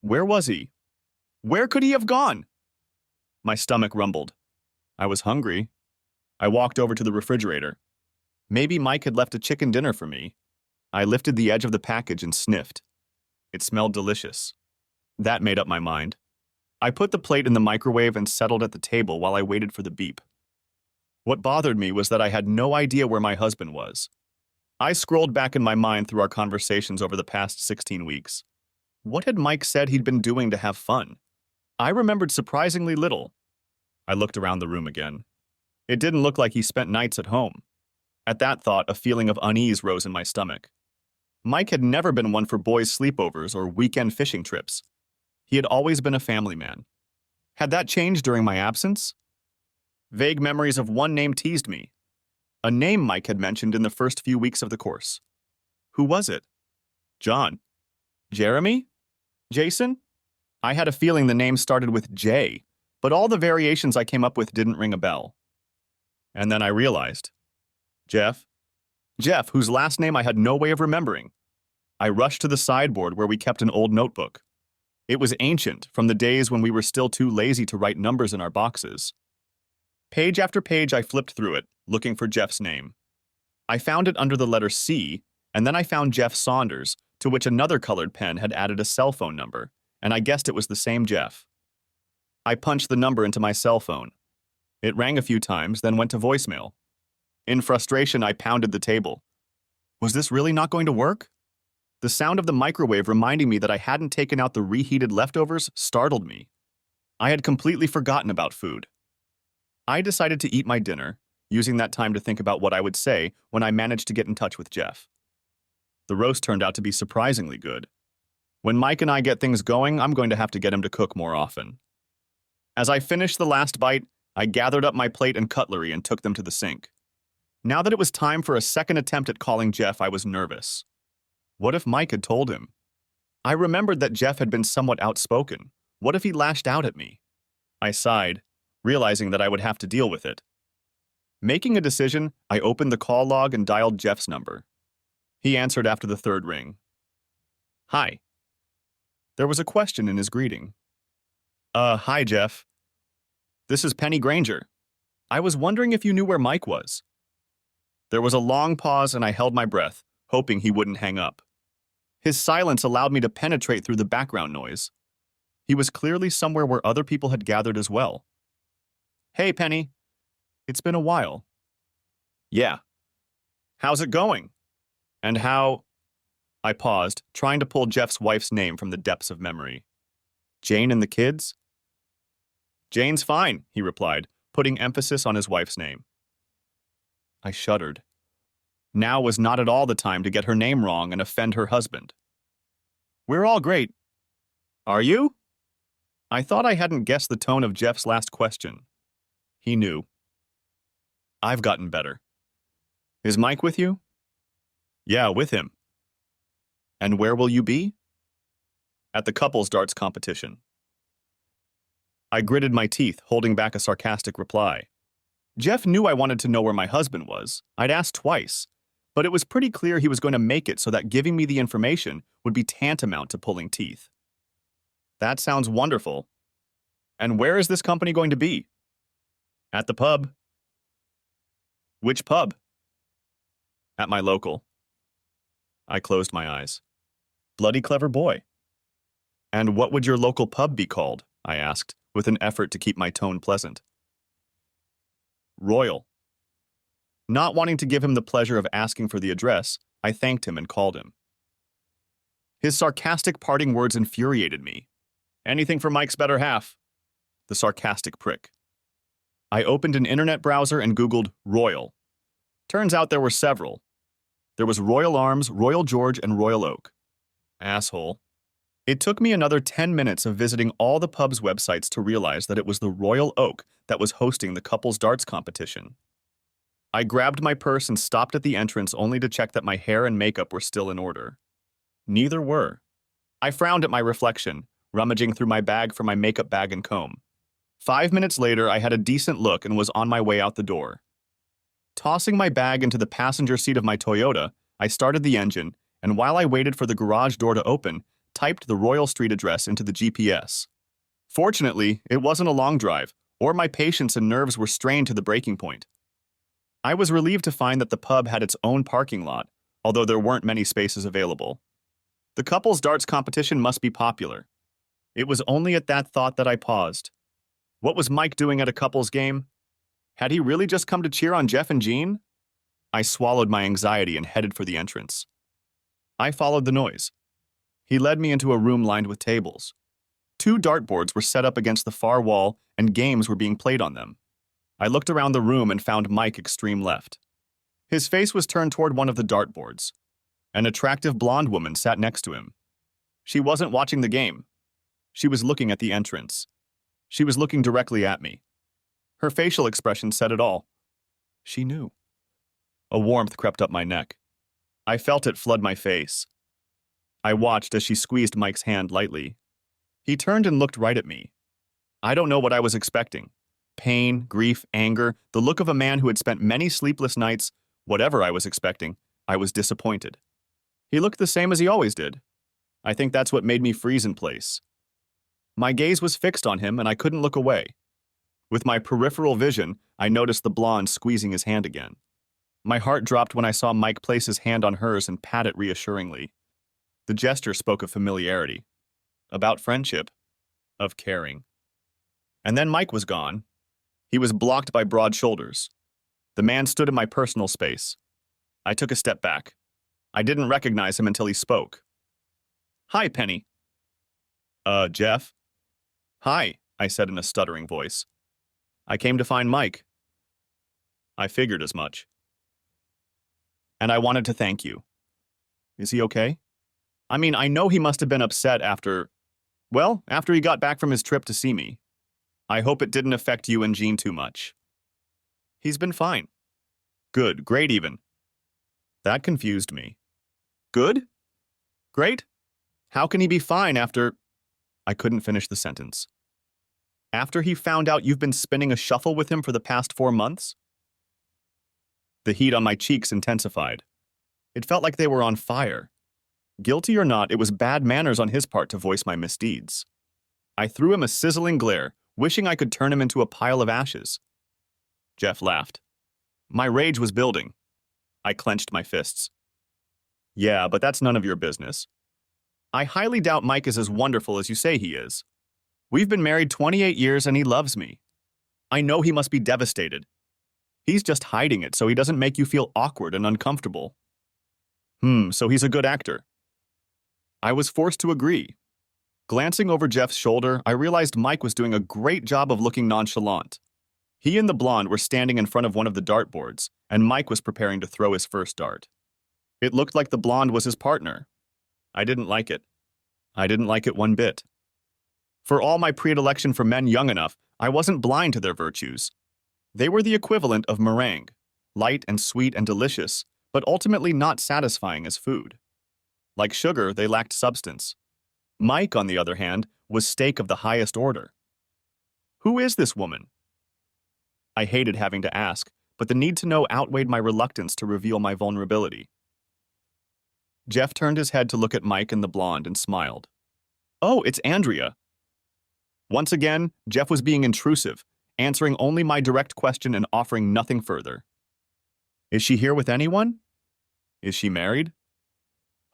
Where was he? Where could he have gone? My stomach rumbled. I was hungry. I walked over to the refrigerator. Maybe Mike had left a chicken dinner for me. I lifted the edge of the package and sniffed. It smelled delicious. That made up my mind. I put the plate in the microwave and settled at the table while I waited for the beep. What bothered me was that I had no idea where my husband was. I scrolled back in my mind through our conversations over the past 16 weeks. What had Mike said he'd been doing to have fun? I remembered surprisingly little. I looked around the room again. It didn't look like he spent nights at home. At that thought, a feeling of unease rose in my stomach. Mike had never been one for boys' sleepovers or weekend fishing trips. He had always been a family man. Had that changed during my absence? Vague memories of one name teased me. A name Mike had mentioned in the first few weeks of the course. Who was it? John? Jeremy? Jason? I had a feeling the name started with J, but all the variations I came up with didn't ring a bell. And then I realized. Jeff? Jeff, whose last name I had no way of remembering. I rushed to the sideboard where we kept an old notebook. It was ancient, from the days when we were still too lazy to write numbers in our boxes. Page after page I flipped through it, looking for Jeff's name. I found it under the letter C, and then I found Jeff Saunders, to which another colored pen had added a cell phone number, and I guessed it was the same Jeff. I punched the number into my cell phone. It rang a few times, then went to voicemail. In frustration, I pounded the table. Was this really not going to work? The sound of the microwave reminding me that I hadn't taken out the reheated leftovers startled me. I had completely forgotten about food. I decided to eat my dinner, using that time to think about what I would say when I managed to get in touch with Jeff. The roast turned out to be surprisingly good. When Mike and I get things going, I'm going to have to get him to cook more often. As I finished the last bite, I gathered up my plate and cutlery and took them to the sink. Now that it was time for a second attempt at calling Jeff, I was nervous. What if Mike had told him? I remembered that Jeff had been somewhat outspoken. What if he lashed out at me? I sighed, realizing that I would have to deal with it. Making a decision, I opened the call log and dialed Jeff's number. He answered after the third ring. Hi. There was a question in his greeting. Hi, Jeff. This is Penny Granger. I was wondering if you knew where Mike was. There was a long pause and I held my breath, hoping he wouldn't hang up. His silence allowed me to penetrate through the background noise. He was clearly somewhere where other people had gathered as well. Hey, Penny. It's been a while. Yeah. How's it going? And how... I paused, trying to pull Jeff's wife's name from the depths of memory. Jane and the kids? Jane's fine, he replied, putting emphasis on his wife's name. I shuddered. Now was not at all the time to get her name wrong and offend her husband. We're all great. Are you? I thought I hadn't guessed the tone of Jeff's last question. He knew. I've gotten better. Is Mike with you? Yeah, with him. And where will you be? At the couples darts competition. I gritted my teeth, holding back a sarcastic reply. Jeff knew I wanted to know where my husband was. I'd asked twice, but it was pretty clear he was going to make it so that giving me the information would be tantamount to pulling teeth. That sounds wonderful. And where is this company going to be? At the pub. Which pub? At my local. I closed my eyes. Bloody clever boy. And what would your local pub be called? I asked, with an effort to keep my tone pleasant. Royal. Not wanting to give him the pleasure of asking for the address, I thanked him and called him. His sarcastic parting words infuriated me. Anything for Mike's better half. The sarcastic prick. I opened an internet browser and Googled Royal. Turns out there were several. There was Royal Arms, Royal George, and Royal Oak. Asshole. It took me another 10 minutes of visiting all the pub's websites to realize that it was the Royal Oak that was hosting the couples darts competition. I grabbed my purse and stopped at the entrance only to check that my hair and makeup were still in order. Neither were. I frowned at my reflection, rummaging through my bag for my makeup bag and comb. 5 minutes later, I had a decent look and was on my way out the door. Tossing my bag into the passenger seat of my Toyota, I started the engine, and while I waited for the garage door to open, typed the Royal Street address into the GPS. Fortunately, it wasn't a long drive, or my patience and nerves were strained to the breaking point. I was relieved to find that the pub had its own parking lot, although there weren't many spaces available. The couples darts competition must be popular. It was only at that thought that I paused. What was Mike doing at a couples game? Had he really just come to cheer on Jeff and Jean? I swallowed my anxiety and headed for the entrance. I followed the noise. He led me into a room lined with tables. 2 dartboards were set up against the far wall, and games were being played on them. I looked around the room and found Mike extreme left. His face was turned toward one of the dartboards. An attractive blonde woman sat next to him. She wasn't watching the game. She was looking at the entrance. She was looking directly at me. Her facial expression said it all. She knew. A warmth crept up my neck. I felt it flood my face. I watched as she squeezed Mike's hand lightly. He turned and looked right at me. I don't know what I was expecting. Pain, grief, anger, the look of a man who had spent many sleepless nights. Whatever I was expecting, I was disappointed. He looked the same as he always did. I think that's what made me freeze in place. My gaze was fixed on him and I couldn't look away. With my peripheral vision, I noticed the blonde squeezing his hand again. My heart dropped when I saw Mike place his hand on hers and pat it reassuringly. The gesture spoke of familiarity, about friendship, of caring. And then Mike was gone. He was blocked by broad shoulders. The man stood in my personal space. I took a step back. I didn't recognize him until he spoke. Hi, Penny. Jeff? Hi, I said in a stuttering voice. I came to find Mike. I figured as much. And I wanted to thank you. Is he okay? I mean, I know he must have been upset after he got back from his trip to see me. I hope it didn't affect you and Jean too much. He's been fine. Good, great even. That confused me. Good? Great? How can he be fine after... I couldn't finish the sentence. After he found out you've been spinning a shuffle with him for the past 4 months? The heat on my cheeks intensified. It felt like they were on fire. Guilty or not, it was bad manners on his part to voice my misdeeds. I threw him a sizzling glare, wishing I could turn him into a pile of ashes. Jeff laughed. My rage was building. I clenched my fists. Yeah, but that's none of your business. I highly doubt Mike is as wonderful as you say he is. We've been married 28 years and he loves me. I know he must be devastated. He's just hiding it so he doesn't make you feel awkward and uncomfortable. So he's a good actor. I was forced to agree. Glancing over Jeff's shoulder, I realized Mike was doing a great job of looking nonchalant. He and the blonde were standing in front of one of the dartboards, and Mike was preparing to throw his first dart. It looked like the blonde was his partner. I didn't like it. I didn't like it one bit. For all my predilection for men young enough, I wasn't blind to their virtues. They were the equivalent of meringue, light and sweet and delicious, but ultimately not satisfying as food. Like sugar, they lacked substance. Mike, on the other hand, was steak of the highest order. Who is this woman? I hated having to ask, but the need to know outweighed my reluctance to reveal my vulnerability. Jeff turned his head to look at Mike and the blonde and smiled. Oh, it's Andrea. Once again, Jeff was being intrusive, answering only my direct question and offering nothing further. Is she here with anyone? Is she married?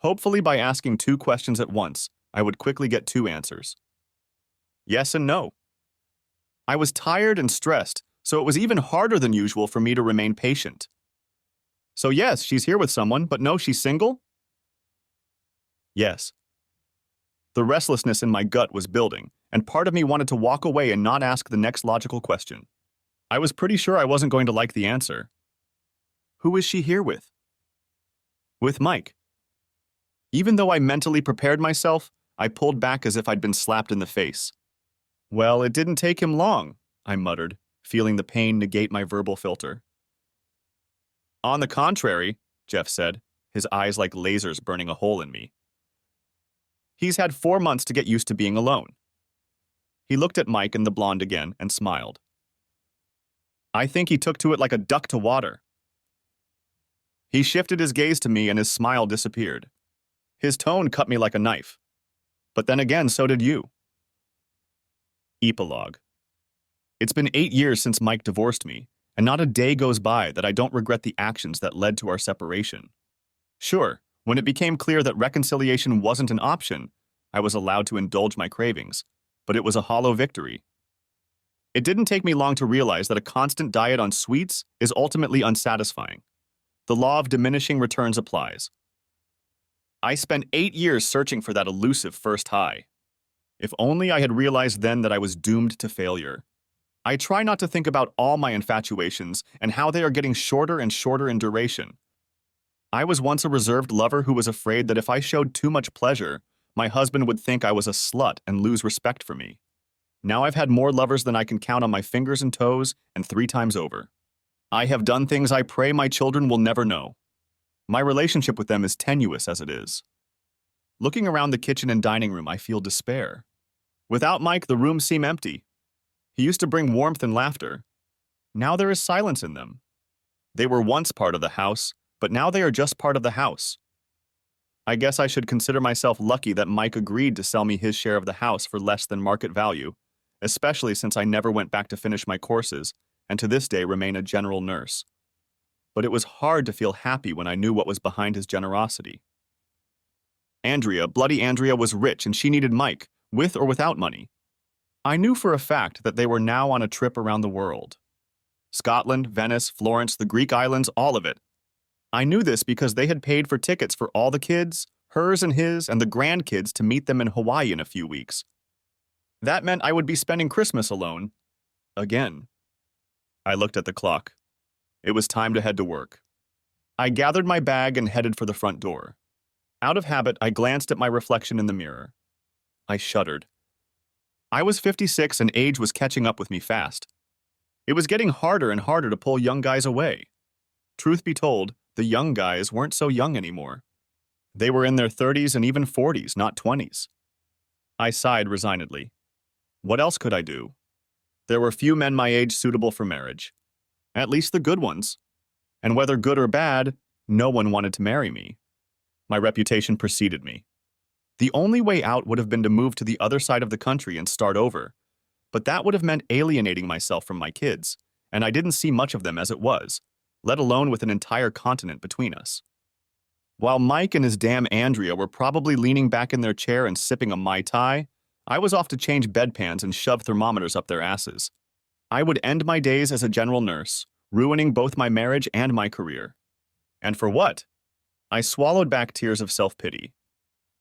Hopefully, by asking 2 questions at once, I would quickly get 2 answers. Yes and no. I was tired and stressed, so it was even harder than usual for me to remain patient. So yes, she's here with someone, but no, she's single? Yes. The restlessness in my gut was building, and part of me wanted to walk away and not ask the next logical question. I was pretty sure I wasn't going to like the answer. Who is she here with? With Mike. Even though I mentally prepared myself, I pulled back as if I'd been slapped in the face. Well, it didn't take him long, I muttered, feeling the pain negate my verbal filter. On the contrary, Jeff said, his eyes like lasers burning a hole in me. He's had 4 months to get used to being alone. He looked at Mike and the blonde again and smiled. I think he took to it like a duck to water. He shifted his gaze to me and his smile disappeared. His tone cut me like a knife. But then again, so did you. Epilogue. It's been 8 years since Mike divorced me, and not a day goes by that I don't regret the actions that led to our separation. Sure, when it became clear that reconciliation wasn't an option, I was allowed to indulge my cravings, but it was a hollow victory. It didn't take me long to realize that a constant diet on sweets is ultimately unsatisfying. The law of diminishing returns applies. I spent 8 years searching for that elusive first high. If only I had realized then that I was doomed to failure. I try not to think about all my infatuations and how they are getting shorter and shorter in duration. I was once a reserved lover who was afraid that if I showed too much pleasure, my husband would think I was a slut and lose respect for me. Now I've had more lovers than I can count on my fingers and toes, and 3 times over. I have done things I pray my children will never know. My relationship with them is tenuous as it is. Looking around the kitchen and dining room, I feel despair. Without Mike, the rooms seem empty. He used to bring warmth and laughter. Now there is silence in them. They were once part of the house, but now they are just part of the house. I guess I should consider myself lucky that Mike agreed to sell me his share of the house for less than market value, especially since I never went back to finish my courses and to this day remain a general nurse. But it was hard to feel happy when I knew what was behind his generosity. Andrea, bloody Andrea, was rich and she needed Mike, with or without money. I knew for a fact that they were now on a trip around the world. Scotland, Venice, Florence, the Greek islands, all of it. I knew this because they had paid for tickets for all the kids, hers and his, and the grandkids to meet them in Hawaii in a few weeks. That meant I would be spending Christmas alone. Again. I looked at the clock. It was time to head to work. I gathered my bag and headed for the front door. Out of habit, I glanced at my reflection in the mirror. I shuddered. I was 56 and age was catching up with me fast. It was getting harder and harder to pull young guys away. Truth be told, the young guys weren't so young anymore. They were in their 30s and even 40s, not 20s. I sighed resignedly. What else could I do? There were few men my age suitable for marriage. At least the good ones. And whether good or bad, no one wanted to marry me. My reputation preceded me. The only way out would have been to move to the other side of the country and start over. But that would have meant alienating myself from my kids, and I didn't see much of them as it was, let alone with an entire continent between us. While Mike and his damn Andrea were probably leaning back in their chair and sipping a Mai Tai, I was off to change bedpans and shove thermometers up their asses. I would end my days as a general nurse, ruining both my marriage and my career. And for what? I swallowed back tears of self-pity.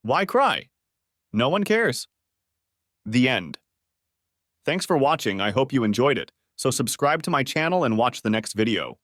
Why cry? No one cares. The end. Thanks for watching. I hope you enjoyed it. So subscribe to my channel and watch the next video.